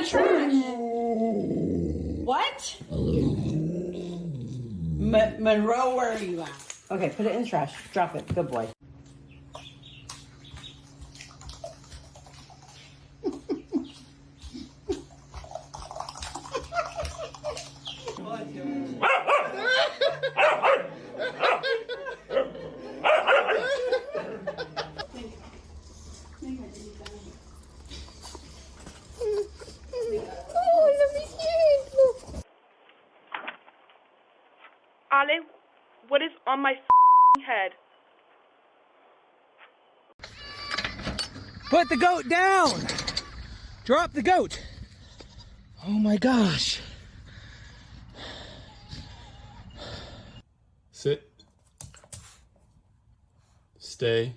the trash. What? Monroe, where are you at? Okay, put it in the trash. Drop it. Good boy. Ale, what is on my head? Put the goat down! Drop the goat! Oh my gosh. Sit. Stay.